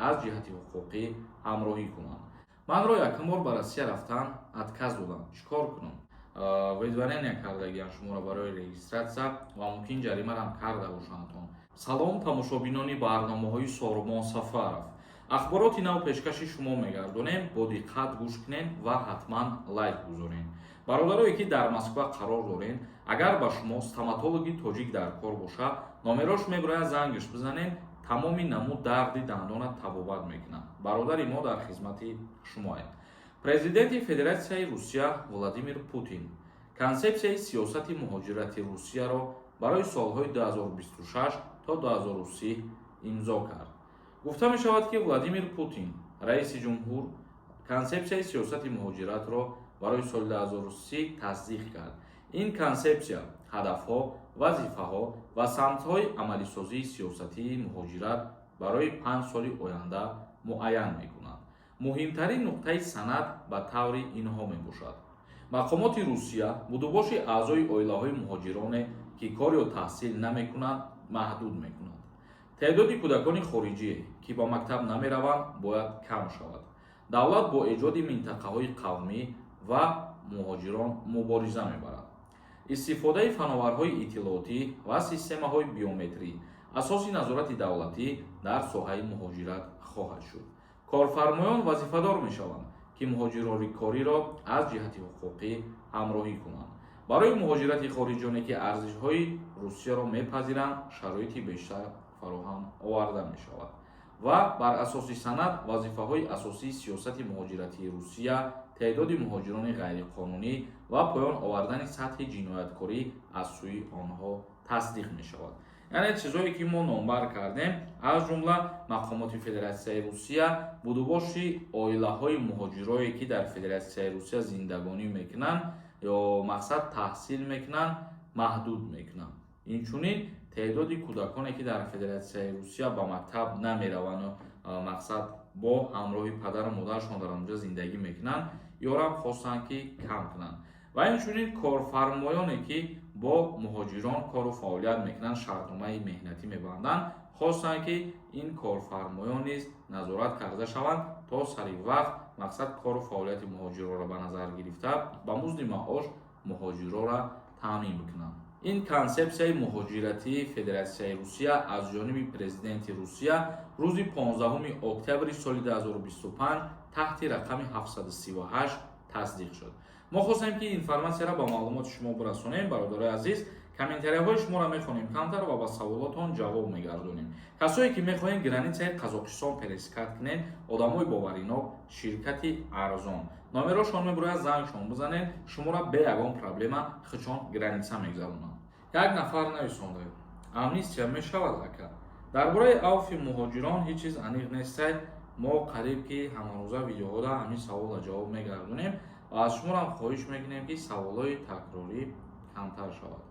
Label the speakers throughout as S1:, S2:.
S1: аз ҷиҳати ҳуқуқӣ ҳамроҳӣ кунанд. Манро якум бор ба Россия рафтан отказ доданд. Чикор кунам? Видварения кардагиам шуморо барои регистратсия ва мумкин ҷаримаам карда бошандтон. Салом тамошобинони барномаҳои Сормон Сафаров. Ахбороти нав пешкаши шумо мегардонем. Бо диққат гӯш кунед ва ҳатман лайк гузоред. бародарое ки дар Москва қарор доред, агар ба шумо стоматологи тоҷик дар кор бошад, номерош мебарояд зангаш бизанед. тамоми намуд дарди дандонат табобат мекунад. бародари мо дар хизмати шумоед. Президенти Федератсияи Русия Владимир Путин консепсияи сиёсати муҳоҷирати Русияро барои солҳои 2026 то 2030 имзо кард. гуфта мешавад, ки Владимир Путин, раиси ҷумҳур, консепсияи сиёсати муҳоҷиратро барои соли 2030 тасдиқ кард. ин консепсия ҳадафҳо, вазифаҳо ва самтҳои амалисозии сиёсатии муҳоҷират барои 5 соли оянда муайян мекунад. муҳимтарин нуқтаи санад ба таври инҳо мебошад. мақомоти Русия будубоши аъзои оилаҳои муҳоҷироне ки кор ё таҳсил намекунанд маҳдуд мекунад. теъдоди кӯдакони хориҷие ки ба мактаб намераванд бояд кам шавад. давлат бо эҷоди минтақаҳои қавмӣ ва муҳоҷирон мубориза мебарад. истифодаи фановарҳои иттилоотӣ ва системаҳои биометрӣ асоси назорати давлатӣ дар соҳаи муҳоҷират хоҳад шуд. корфармоён вазифадор мешаванд, ки муҳоҷирори кориро аз ҷиҳати ҳуқуқӣ ҳамроҳӣ кунанд. барои муҳоҷирати хориҷоне ки арзишҳои Русияро мепазиранд, шароити бештар фароҳам оварда мешавад ва бар асоси санад вазифаҳои асосии сиёсати муҳоҷиратии Русия теъдоди муҳоҷирони ғайриқонунӣ ва поён овардани сатҳи ҷинояткорӣ аз сӯи онҳо тасдиқ мешавад. яъне чизое ки мо номбар кардем, аз ҷумла мақомоти Федератсияи Русия будубоши оилаҳои муҳоҷирое ки дар Федератсияи Русия зиндагонӣ мекунанд ё мақсад таҳсил мекунанд маҳдуд мекунанд. инчунин теъдоди кӯдаконе ки дар Федератсияи Русия ба мактаб намераванд мақсад бо ҳамроҳи падару модарашон дар онҷо зиндагӣ мекунанд, ёрам хостанд ки кам кунанд. ва инчунин корфармоёне ки бо муҳоҷирон кору фаъолият мекунанд, шартномаи меҳнатӣ мебанданд, хостанд ки ин корфармоён низ назорат карда шаванд, то сари вақт мақсад кору фаъолияти муҳоҷиронро ба назар гирифта ба музди маош муҳоҷиронро таъмин бикунанд. ин консепсияи муҳоҷиратии Федератсияи Русия аз ҷониби президенти Русия рӯзи 15 октябри соли 2025 таҳти рақами 738 тасдиқ шуд. мо хостем ки информатсияро ба маълумоти шумо бирасонем. бародарои азиз, комментарияҳои шуморо мехонем камтар ва ба саволотон ҷавоб мегардонем. касое ки мехоҳем границаи Қазоқистон перескат кунед, одамои боваринок, ширкати арзон, номерошон мебарояд зангшон бизанед, шуморо бе ягон проблема хичон граница мегзаронанд. як нафар нависонда: амнистия мешавад ака? дар бораи авфи муҳоҷирон ҳеҷ чиз аниқ нестай. мо қариб ки ҳамарӯза видеоҳода ҳамин саволро ҷавоб мегардонем ва аз шуморам хоҳиш мекунем ки саволҳои такрорӣ камтар шавад.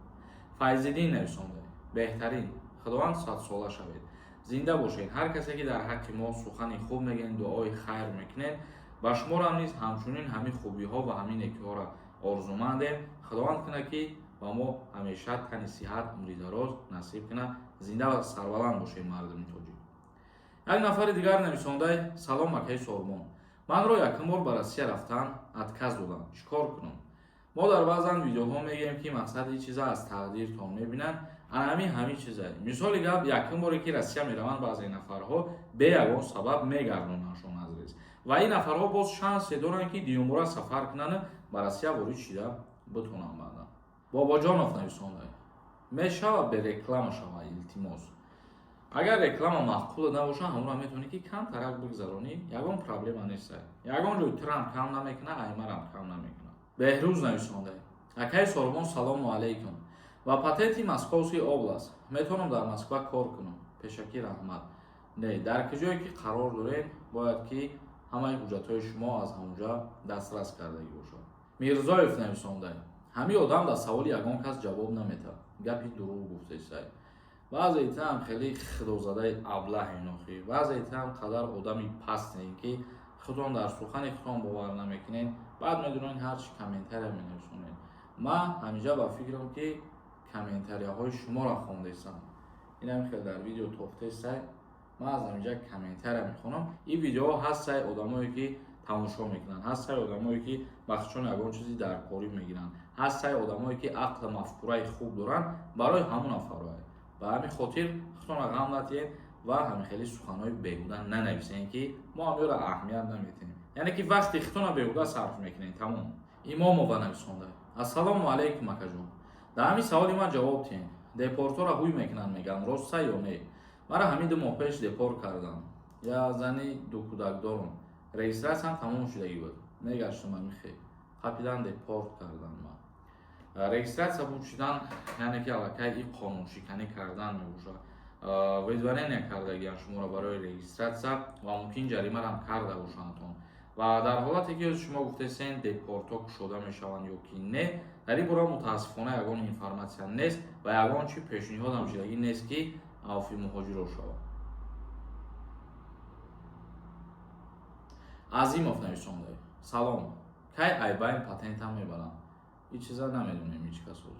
S1: Файзиддин нависонда: беҳтарин, худованд садсола шавед, зинда бошед. ҳар касе ки дар ҳаққи мо сухани хуб мегӯед, дуои хайр мекунед, ба шуморам низ ҳамчунин ҳамин хубиҳо ва ҳамин некиҳоро орзумандем. худованд кунад ки ба мо ҳамеша тани сиҳат, умри дароз насиб кунад. зинда ва сарбаланд бошед мардуми тоҷик. як нафари дигар нависонда: салом акаи Сормон, манро якум бор ба Россия рафтан отказ доданд. чикор кунам? мо дар баъзан видеоҳо мегӯем ки мақсади чиза аз тақдиртон мебинанд. ҳамин чиза. мисоли гап, якум боре ки Россия мераванд баъзе нафарҳо бе ягон сабаб мегардонандшон аз рез. ва ин нафарҳо боз шансе доранд ки дуюмбора сафар кунанд, ба Россия ворид шида битонанд баъдан. Бобоҷонов нависонда: мешавад бе реклама шава, илтимос. агар реклама маъқул набошад, ҳамонро метавонӣ ки камтарак бигзаронӣ, ягон проблема нест. ягон ҷой тирам кам намекунад, аймарам кам намекунад. беҳрӯз нависонда: акаи Сормон, салому алайкум. ба патенти Московский област метавонам дар Москва кор кунам? пешакӣ раҳмат. не, дар ки ҷое ки қарор доред, бояд ки ҳамаи ҳуҷҷатҳои шумо аз ҳамонҷа дастрас кардагӣ бошад. Мирзоев нависонда: ҳамин одам дар саволи ягон кас ҷавоб наметавад. гапи дурӯғ гуфтаистад. баъзеитам хеле худозадаи аблаҳе нохӣ, баъзеитам қадар одами пастем ки худтон дар сухани худтон бовар намекунед, баъд медонед ҳар чи комментария менависонед. ман ҳаминҷа ба фикрам ки комментарияҳои шуморо хондестам. инам хел дар видео тофтаистад. من از اینجا کامنتر میخونم. این ویدیو هست سای آدمایی که تماشا میکنن، هست سای آدمایی که وقتشون یگان چیزی در کاری میگیرن، هست سای آدمایی که عقل مفکوره خوب دارن برای همون افراد. به همین خاطر خودتون غم ندید و همین خیلی سخنهای بیهوده ننویسین که ما هم را اهمیت نمیدیم. یعنی که وقتی خودتون بیهوده صرف میکنین تمام. امام و نویسنده. السلام علیکم اکاجون. در همین سوالی من جواب دین. دپورتور را هوی میکنن میگن راسته یا نه؟ مرا همین 2 ماه پیش دپورت کردم. یا زنی 2 کودک دارم. رئیسراتم تمام شدگی بود. میگشتم من میخی. قبلا دپورت کردم من. رئیسرات ثبوت شدن یعنی که علاقه این قانون شکنی کردن میبوشه. ویدوانه نکردگیان شما را برای رئیسرات و ممکن جریمه هم کرده باشندتون. و در حالتی که شما گفتین دپورتا شده میشوند یا که نه، در این باره متاسفانه یگان اینفورماسیون نیست و یگان چی پیشنهاد هم شدگی نیست که عفو مهاجر شود. عظیموف نویسنده. سلام. کی ایبایم پاتنت هم میبرم. این چیزا نمیدونیم هیچ کس وجود.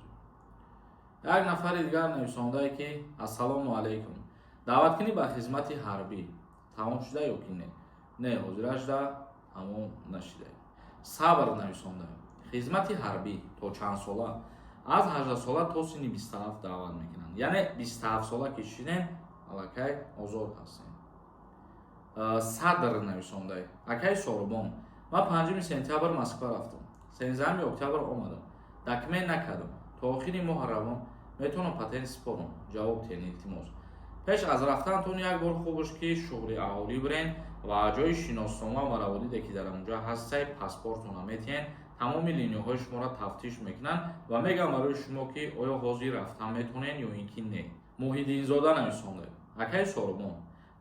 S1: یک نفر دیگر نویسنده که السلام علیکم. دعوت کنی به خدمت حربی. تمام شده یا که نه؟ نه حضورش ده تمام نشده. صبر نویسنده. خدمت حربی تا چند ساله؟ از 18 ساله تا سن 27 دعوت میکنن. یعنی 27 ساله کشیدن علاقه آزاد هستین. صدر نویسنده. اکی سوربون. من 5 سپتامبر مسکو رفتم. 13 اکتبر آمدم. دکمه نکردم. تا آخر ماه روم میتونم پاتنت سپارم. جواب تین التماس. پیش از رفتنتون یک بار خوبش که شغل اهالی برین و جای شناسنامه و مواردی که در اونجا هست پاسپورتتون میتین تمام لینیاهای شما را تفتیش میکنن و میگن برای شما که آیا حاضر رفتن میتونین یا اینکه نه. محیدین زاده نویسنده. اکی سوربون.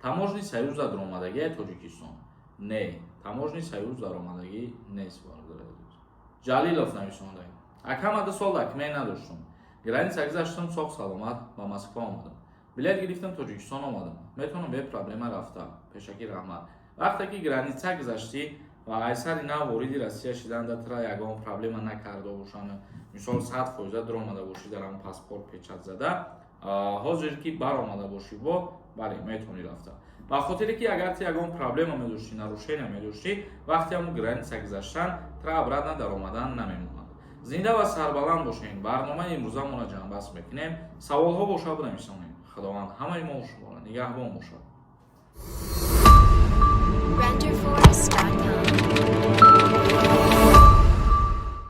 S1: таможни союз даромадагии тоҷикистон не таможни союз даромадагӣ нест вардорад. ҷалилов нависонда. акам 2 сол дакмеи надоштам. граница гузаштам соғ саломат ба москва омадам. билет гирифтам тоҷикистон омадам. метавонам бе проблема рафта. пешакӣ раҳмат. вақте ки граница гузашти ва айсари нав вориди россия шиданда тра ягон проблема накарда бошанд. мисол 100% даромада бошӣ дар ҳамон паспорт печат зада ҳозир ки баромада бошӣ бо бале метавонӣ рафта. ба хотире ки агар ти ягон проблема медоштӣ нарушения медоштӣ вақте ҳамон граница гузаштан тра обратно даромадан намемонад. зинда ва сарбаланд бошед. барномаи имрӯзамонро ҷамъбаст мекунем. саволҳо боша бинависонед. худованд ҳамаи мо шуморо нигаҳбон бошад.